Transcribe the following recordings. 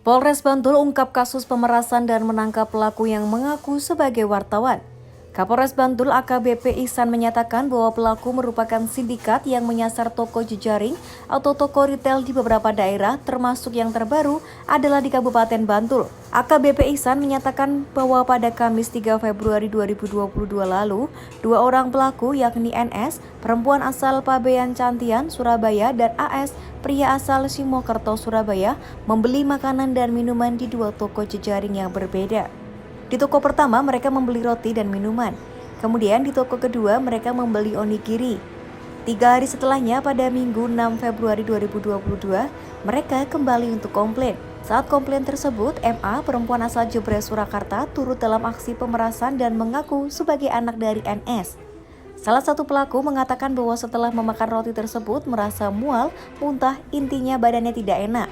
Polres Bantul ungkap kasus pemerasan dan menangkap pelaku yang mengaku sebagai wartawan. Kapolres Bantul AKBP Ihsan menyatakan bahwa pelaku merupakan sindikat yang menyasar toko jejaring atau toko retail di beberapa daerah, termasuk yang terbaru adalah di Kabupaten Bantul. AKBP Ihsan menyatakan bahwa pada Kamis 3 Februari 2022 lalu, dua orang pelaku yakni NS, perempuan asal Pabean Cantian, Surabaya, dan AS, pria asal Simokerto, Surabaya, membeli makanan dan minuman di dua toko jejaring yang berbeda. Di toko pertama mereka membeli roti dan minuman. Kemudian di toko kedua mereka membeli onigiri. 3 hari setelahnya pada Minggu 6 Februari 2022, mereka kembali untuk komplain. Saat komplain tersebut, MA, perempuan asal Jebres, Surakarta, turut dalam aksi pemerasan dan mengaku sebagai anak dari NS. Salah satu pelaku mengatakan bahwa setelah memakan roti tersebut merasa mual, muntah, intinya badannya tidak enak.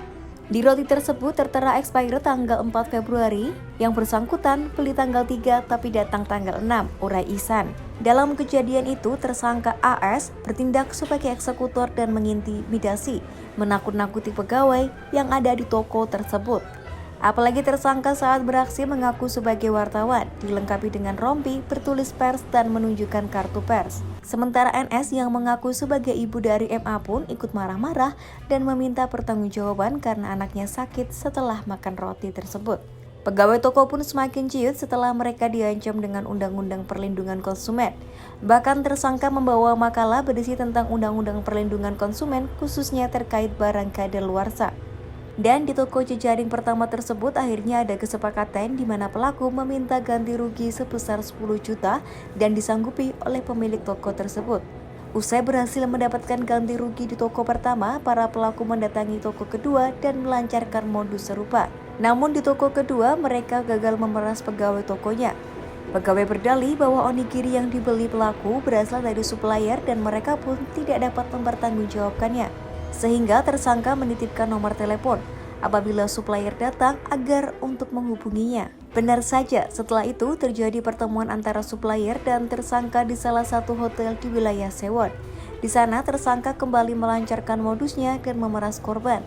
Di roti tersebut tertera expired tanggal 4 Februari, yang bersangkutan beli tanggal 3 tapi datang tanggal 6, urai Ihsan. Dalam kejadian itu, tersangka AS bertindak sebagai eksekutor dan mengintimidasi, menakut-nakuti pegawai yang ada di toko tersebut. Apalagi tersangka saat beraksi mengaku sebagai wartawan, dilengkapi dengan rompi, bertulis pers, dan menunjukkan kartu pers. Sementara NS yang mengaku sebagai ibu dari MA pun ikut marah-marah dan meminta pertanggungjawaban karena anaknya sakit setelah makan roti tersebut. Pegawai toko pun semakin ciut setelah mereka diancam dengan Undang-Undang Perlindungan Konsumen. Bahkan tersangka membawa makalah berisi tentang Undang-Undang Perlindungan Konsumen khususnya terkait barang kadaluarsa. Dan di toko jejaring pertama tersebut akhirnya ada kesepakatan di mana pelaku meminta ganti rugi sebesar 10 juta dan disanggupi oleh pemilik toko tersebut. Usai berhasil mendapatkan ganti rugi di toko pertama, para pelaku mendatangi toko kedua dan melancarkan modus serupa. Namun di toko kedua mereka gagal memeras pegawai tokonya. Pegawai berdalih bahwa onigiri yang dibeli pelaku berasal dari supplier dan mereka pun tidak dapat mempertanggungjawabkannya. Sehingga tersangka menitipkan nomor telepon apabila supplier datang agar untuk menghubunginya. Benar saja, setelah itu terjadi pertemuan antara supplier dan tersangka di salah satu hotel di wilayah Sewon. Di sana tersangka kembali melancarkan modusnya dan memeras korban.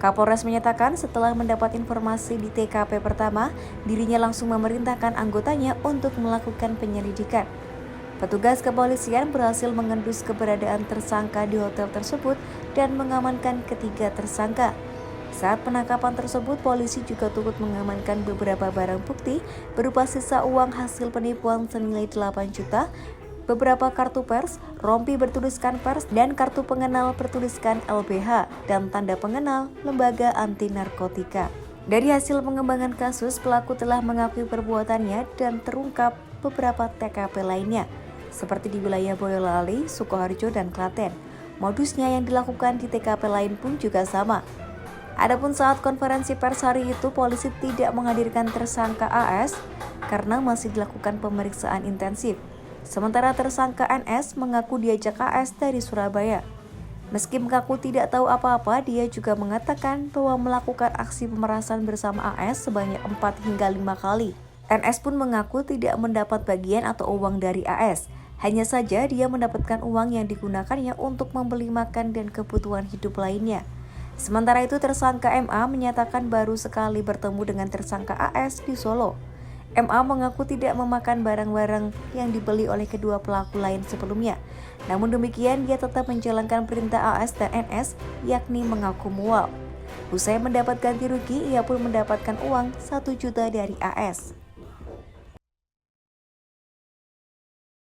Kapolres menyatakan setelah mendapat informasi di TKP pertama, dirinya langsung memerintahkan anggotanya untuk melakukan penyelidikan. Petugas kepolisian berhasil mengendus keberadaan tersangka di hotel tersebut dan mengamankan ketiga tersangka. Saat penangkapan tersebut, polisi juga turut mengamankan beberapa barang bukti berupa sisa uang hasil penipuan senilai 8 juta, beberapa kartu pers, rompi bertuliskan pers, dan kartu pengenal bertuliskan LBH dan tanda pengenal Lembaga Anti Narkotika. Dari hasil pengembangan kasus, pelaku telah mengakui perbuatannya dan terungkap beberapa TKP lainnya, seperti di wilayah Boyolali, Sukoharjo, dan Klaten. Modusnya yang dilakukan di TKP lain pun juga sama. Adapun saat konferensi pers hari itu, polisi tidak menghadirkan tersangka AS karena masih dilakukan pemeriksaan intensif. Sementara tersangka NS mengaku diajak AS dari Surabaya. Meski mengaku tidak tahu apa-apa, dia juga mengatakan bahwa melakukan aksi pemerasan bersama AS sebanyak 4 hingga 5 kali. NS pun mengaku tidak mendapat bagian atau uang dari AS. Hanya saja dia mendapatkan uang yang digunakannya untuk membeli makan dan kebutuhan hidup lainnya. Sementara itu tersangka MA menyatakan baru sekali bertemu dengan tersangka AS di Solo. MA mengaku tidak memakan barang-barang yang dibeli oleh kedua pelaku lain sebelumnya. Namun demikian dia tetap menjalankan perintah AS dan NS, yakni mengaku mual. Usai mendapat ganti rugi, ia pun mendapatkan uang 1 juta dari AS.